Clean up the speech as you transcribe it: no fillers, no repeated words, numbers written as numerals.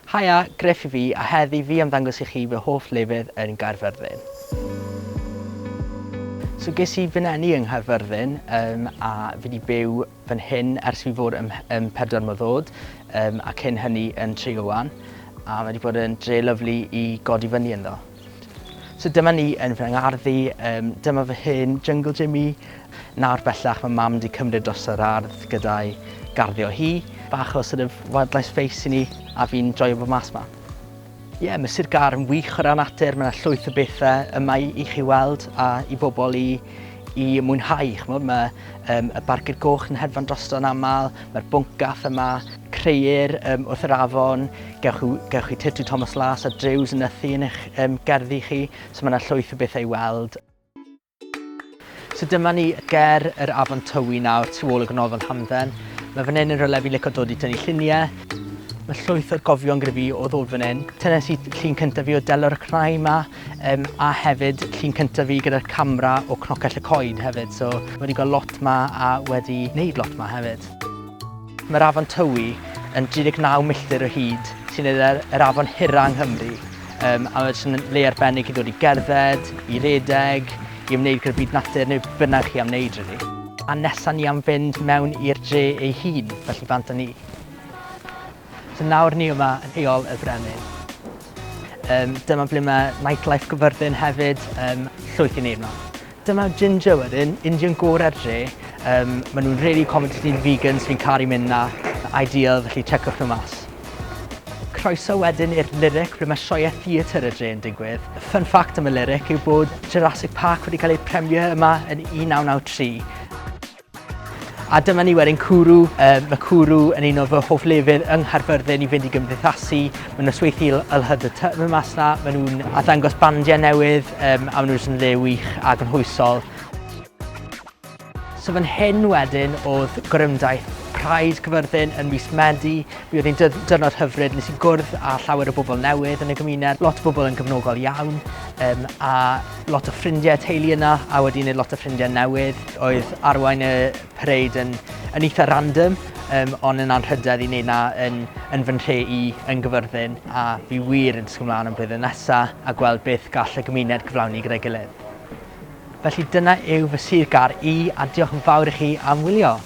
Haia, Gruff I fi, a heddi fi am ddangos I chi fy hoff lefydd yn Caerfyrddin. So ges I fynenu yng Caerfyrddin a fi wedi byw fan hyn ers fi fod ym 4 mlynedd oed a cyn hynny yn 3 wan a mae wedi bod yn dre lyflu I godi fyny ynddo. So dyma ni yn fy ngarddi, dyma fy hyn, jungle Jimmy. Nawr bellach mae mam wedi cymryd dros yr ardd gyda'i garddio hi. Bach o sort of wildlife space I ni a fi'n joio bod mas yma. Ie, mae Sir Gar yn wych o ran natur, mae yna llwyth o bethau yma I chi weld a I bobl I mwynhau. Mae y barcud goch yn hedfan drosto'n aml, mae'r bwncath yma, creu'r wrth yr afon, gewch chi Tirtw Thomas Las a driws yn ythu yn eich gerddi chi, so mae yna llwyth o bethau I weld. So dyma ni ger yr afon Tywi nawr tu ôl y Ganolfan Hamdden. Mae fan hyn yn rhywle fi'n licio dod I tynnu lluniau. Mae llwyth o'r gofion gyda fi o ddod fan hyn. Tynes I llun cyntaf fi o delo'r cnau yma a hefyd llun cyntaf fi gyda'r camera o Cnocell y Coed hefyd. So wedi cael lot yma a wedi wneud lot yma hefyd. Mae'r afon Tywi yn 39 milltir o hyd sy'n neud yr afon hira yng Nghymru. A mae'n le arbennig I ddod I gerdded, I redeg, I ymwneud gyda'r byd natur neu bynnag chi am wneud rili. A nesaf ni am fynd mewn i'r dre ei hun, felly bant â ni. So nawr ni yma yn heol y brenin. Dyma ble mae nightlife Caerfyrddin hefyd, llwyth I wneud yma. Dyma Ginger wedyn, Indian gore'r dre. Maen nhw'n really accommodating vegans, fi'n caru mynd na, ideal, felly checwch nhw mas. Croeso wedyn i'r lyric ble mae sioe theatr y dre yn digwydd. Fun fact am y lyric yw bod Jurassic Park wedi cael ei premio yma yn 1993. A dyma ni wedyn cwrw. Mae cwrw yn un o fy hoff lefydd yng Caerfyrddin I fynd I gymdeithasu. Mae nhw'n ysweithi LHDT mas na. Mae nhw'n ddangos bandiau newydd a maen nhw'n le wych ac yn hwysol. So fan hyn wedyn oedd gorymdaith Pride Caerfyrddin yn mis Medi. Mi oedd hi'n dyrnod hyfryd, nes I gwrdd â llawer o bobl newydd yn y gymuned. Lot o bobl yn gefnogol iawn a lot o ffrindiau teulu yna a wedi wneud lot o ffrindiau newydd. Oedd arwain y parade yn eitha random ond yn anrhydedd I wneud na yn fy nhre I yn Caerfyrddin a fi wir yn disgwyl mlaen am blwyddyn nesaf a gweld beth gall y gymuned cyflawni gyda'i gilydd. Felly dyna yw fy Sir Gar I a diolch yn fawr I chi am wylio.